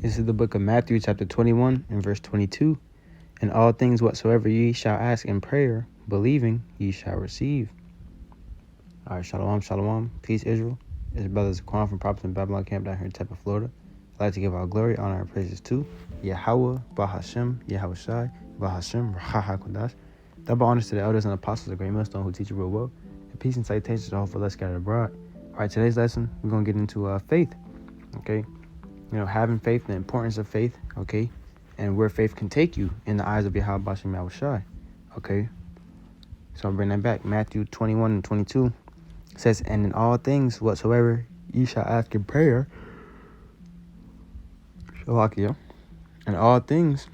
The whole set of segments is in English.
This is the book of Matthew, chapter 21, and verse 22. And all things whatsoever ye shall ask in prayer, believing, ye shall receive. All right, shalom, shalom. Peace, Israel. It's your brother Zaquan from Prophets in Babylon Camp down here in Tampa, Florida. I'd like to give all glory, honor, and praises to YAHAWAH, BAHASHAM, YAHAWASHI, BAHASHAM, QADASH. Double honors to the elders and apostles of GREATTMILLSTONE who teach you real well. And peace and salutations to all for us scattered abroad. All right, today's lesson, we're going to get into faith, okay? You know, having faith, the importance of faith, okay? And where faith can take you in the eyes of YAHAWASHI, okay? So I'll bring that back. Matthew 21 and 22 says, and in all things whatsoever ye shall ask in prayer, and all things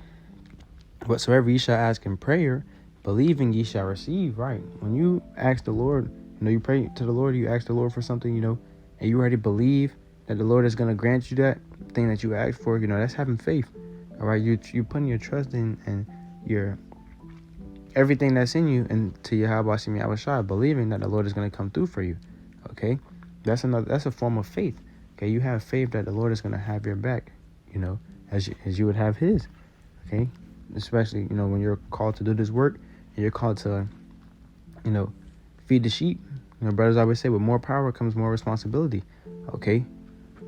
whatsoever ye shall ask in prayer, believing ye shall receive. Right. When you ask the Lord, you pray to the Lord, you ask the Lord for something, and you already believe that the Lord is going to grant you that thing that you asked for, that's having faith. All right. You putting your trust in and your everything that's in you into YAHAWASHI, believing that the Lord is going to come through for you. Okay. That's a form of faith. Okay. You have faith that the Lord is going to have your back, as you would have his. Okay. Especially, when you're called to do this work and you're called to, feed the sheep. Brothers always say with more power comes more responsibility. Okay.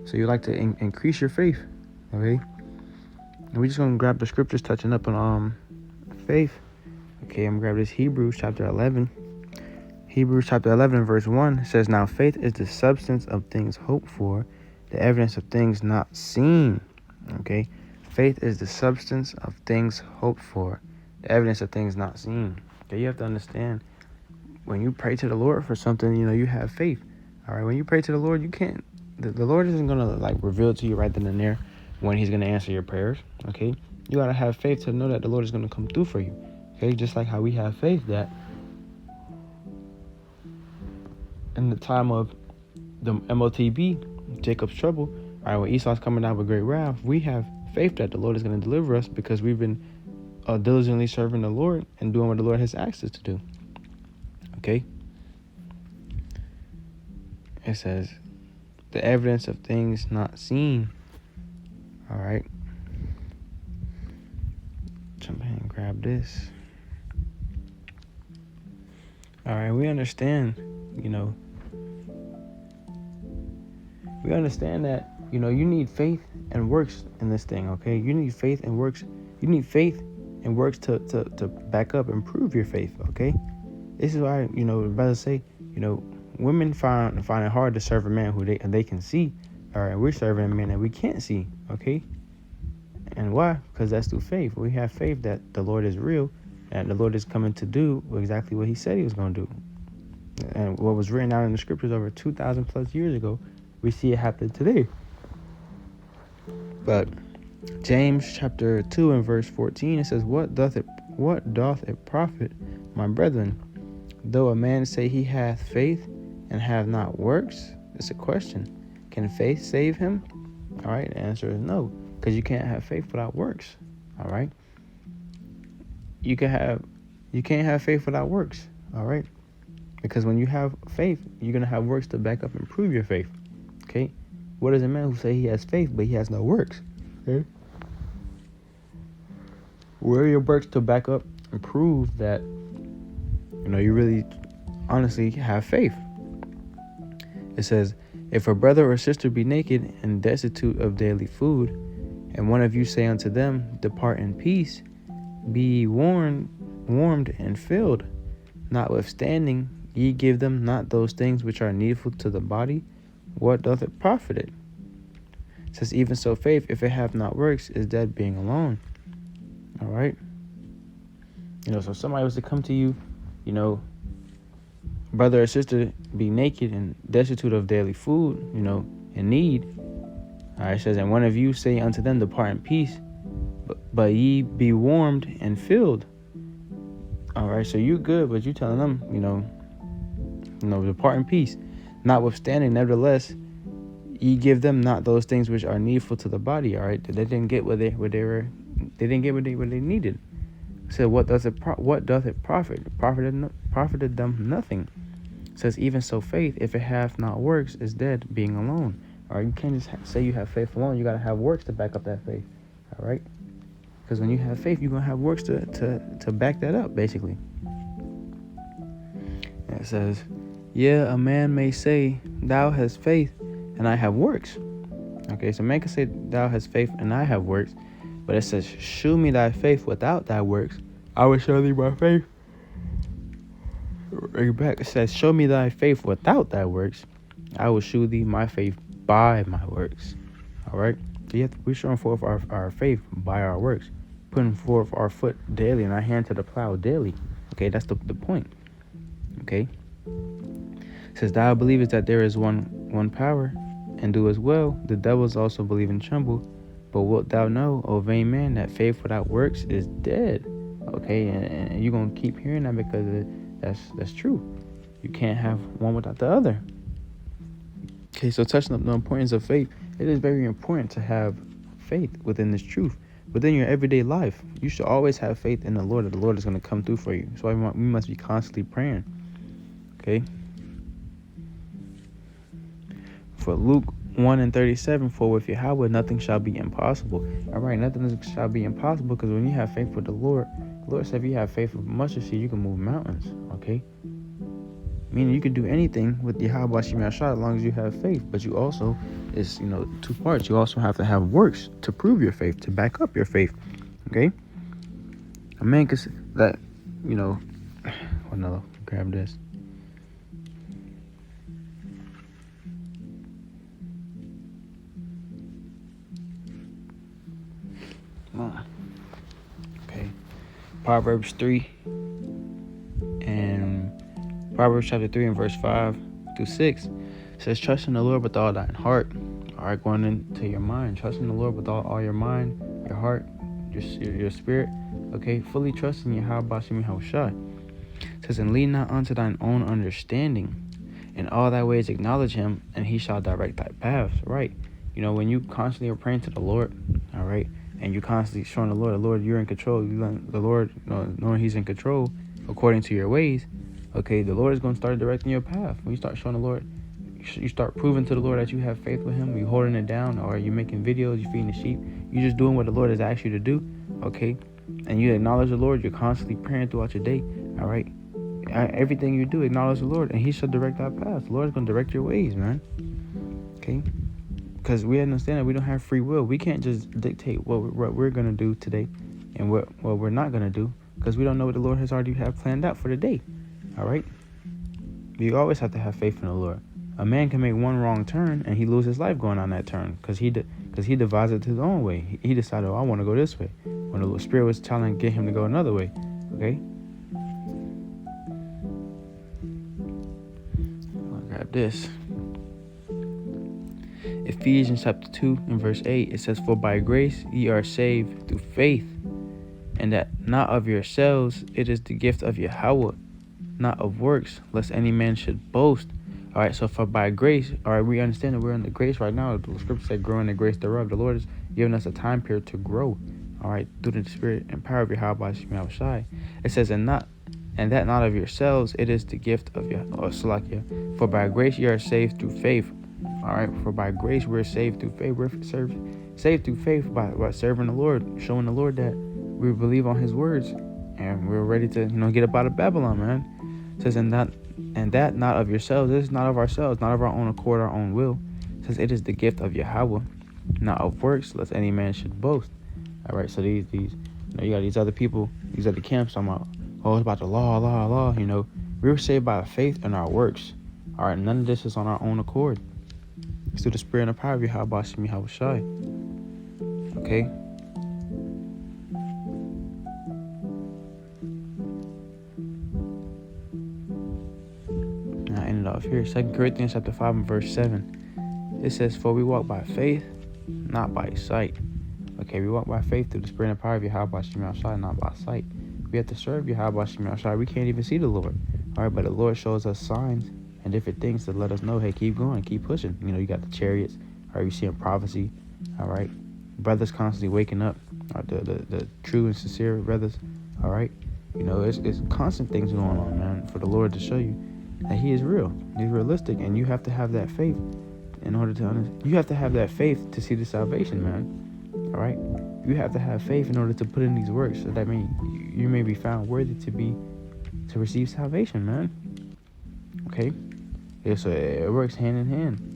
So you like to increase your faith. Okay. And we're just going to grab the scriptures touching up on faith. Okay, I'm going to grab this Hebrews chapter 11. Hebrews chapter 11 verse 1 says, now faith is the substance of things hoped for, the evidence of things not seen. Okay, faith is the substance of things hoped for, the evidence of things not seen. Okay, you have to understand, when you pray to the Lord for something, you have faith. All right, when you pray to the Lord, you can't, the Lord isn't going to reveal to you right then and there when he's going to answer your prayers. Okay, you got to have faith to know that the Lord is going to come through for you. Okay, just like how we have faith that in the time of the MOTB, Jacob's trouble, all right, when Esau's coming down with great wrath, we have faith that the Lord is going to deliver us because we've been diligently serving the Lord and doing what the Lord has asked us to do. Okay? It says, the evidence of things not seen. All right. Jump ahead and grab this. All right, we understand, we understand that, you need faith and works in this thing, okay? You need faith and works. You need faith and works to back up and prove your faith, okay? This is why, the brothers say, women find it hard to serve a man who they can see. All right, we're serving a man that we can't see, okay? And why? Because that's through faith. We have faith that the Lord is real and the Lord is coming to do exactly what he said he was going to do. And what was written out in the scriptures over 2,000 plus years ago, we see it happen today. But James chapter 2 and verse 14, it says, What doth it profit, my brethren, though a man say he hath faith and have not works? It's a question. Can faith save him? All right, the answer is no, because you can't have faith without works. All right. You can't have faith without works. All right. Because when you have faith, you're going to have works to back up and prove your faith. Okay. What is a man who say he has faith, but he has no works? Okay. Where are your works to back up and prove that, you really honestly have faith? It says, if a brother or sister be naked and destitute of daily food, and one of you say unto them, depart in peace, be warmed and filled, notwithstanding ye give them not those things which are needful to the body, what doth it profit it? It says, even so faith, if it have not works, is dead being alone. All right. So somebody was to come to you, brother or sister be naked and destitute of daily food, in need. All right, it says, and one of you say unto them, depart in peace, but ye be warmed and filled. All right, so you good, but you telling them, depart in peace. Notwithstanding, nevertheless, ye give them not those things which are needful to the body. All right, they didn't get what they didn't get what they needed. So what doth it profit? Profited them nothing. It says, even so faith, if it hath not works, is dead being alone. All right, you can't just say you have faith alone. You got to have works to back up that faith. All right, because when you have faith, you're gonna have works to back that up, basically. And it says, yeah, a man may say, thou hast faith, and I have works. Okay, so man can say, thou hast faith, and I have works. But it says, shew me thy faith without thy works. I will show thee my faith. Bring it back. It says, show me thy faith without thy works. I will shew thee my faith by my works. All right? So we're showing forth our faith by our works. Putting forth our foot daily and our hand to the plow daily. Okay, that's the point. Okay? It says, thou believest that there is one power, and do as well. The devils also believe and tremble. But wilt thou know, O vain man, that faith without works is dead? Okay, and you're going to keep hearing that because that's true. You can't have one without the other. Okay, so touching up the importance of faith, it is very important to have faith within this truth. Within your everyday life, you should always have faith in the Lord, that the Lord is going to come through for you. So we must be constantly praying. Okay? For Luke 1:37, for with Yahawah nothing shall be impossible. All right, nothing shall be impossible, because when you have faith with the Lord said if you have faith with mustard seed, you can move mountains. Okay? Meaning you can do anything with YAHAWASHI as long as you have faith. But you also, it's, two parts. You also have to have works to prove your faith, to back up your faith. Okay? A man can say that, oh no, grab this. Okay. Proverbs 3 and Proverbs chapter 3 and verse 5 through 6 says, trust in the Lord with all thine heart. All right, going into your mind. Trust in the Lord with all your mind, your heart, your spirit. Okay, fully trust in YAHAWASHI. It says, and lean not unto thine own understanding. In all thy ways acknowledge him, and he shall direct thy paths. Right? When you constantly are praying to the Lord, all right, and you constantly showing the Lord, you're in control. You let the Lord, knowing he's in control according to your ways. Okay, the Lord is going to start directing your path. When you start showing the Lord, you start proving to the Lord that you have faith with him. You're holding it down, or you're making videos, you're feeding the sheep. You're just doing what the Lord has asked you to do. Okay, and you acknowledge the Lord. You're constantly praying throughout your day. All right, everything you do, acknowledge the Lord, and he shall direct our path. The Lord is going to direct your ways, man. Okay. Because we understand that we don't have free will. We can't just dictate what we're going to do today and what we're not going to do, because we don't know what the Lord has already planned out for the day. All right? You always have to have faith in the Lord. A man can make one wrong turn and he lose his life going on that turn because he devised it his own way. He decided, I want to go this way, when the Spirit was telling get him to go another way. Okay? I'll grab this. Ephesians chapter 2 and verse 8, it says, for by grace ye are saved through faith, and that not of yourselves, it is the gift of Yahawah, not of works, lest any man should boast. All right, so for by grace, all right, we understand that we're in the grace right now. The scripture said, grow in the grace thereof. The Lord is giving us a time period to grow, all right, through the Spirit and power of YAHAWASHI. It says, and that not of yourselves, it is the gift of Salakia. For by grace ye are saved through faith. All right, for by grace we're saved through faith. We're saved through faith by serving the Lord, showing the Lord that we believe on his words, and we're ready to get up out of Babylon, man. It says, and that not of yourselves. This is not of ourselves, not of our own accord, our own will. It says, it is the gift of Yahawah, not of works, lest any man should boast. All right, so these you got these other people, these other camps talking about, it's about the law. We were saved by faith and our works. All right, none of this is on our own accord. It's through the Spirit and the power of YAHAWASHI. Okay? Now I end it off here. 2 Corinthians chapter 5 and verse 7. It says, for we walk by faith, not by sight. Okay, we walk by faith through the Spirit and power of YAHAWASHI, not by sight. We have to serve YAHAWASHI. We can't even see the Lord. All right, but the Lord shows us signs and different things to let us know, hey, keep going, keep pushing. You got the chariots, or you see in prophecy, all right? Brothers constantly waking up, the true and sincere brothers, all right? It's constant things going on, man, for the Lord to show you that he is real, he's realistic, and you have to have that faith in order to understand. You have to have that faith to see the salvation, man. All right? You have to have faith in order to put in these works, so that means you may be found worthy to receive salvation, man. Okay? Yeah, so it works hand in hand.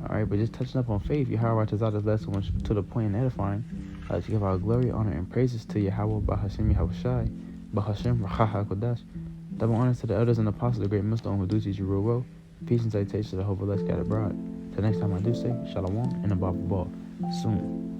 All right, but just touching up on faith, Yahawah taught this lesson to the point and edifying. To give our glory, honor, and praises to Yahawah, BAHASHAM, YAHAWASHI, BAHASHAM, RAWCHAA, QADASH. Double honors to the elders and apostles of the Great Millstone who do teach you real well. Peace and salutation to the whole of us scattered abroad. Till next time I do say, Shalom and above all, soon.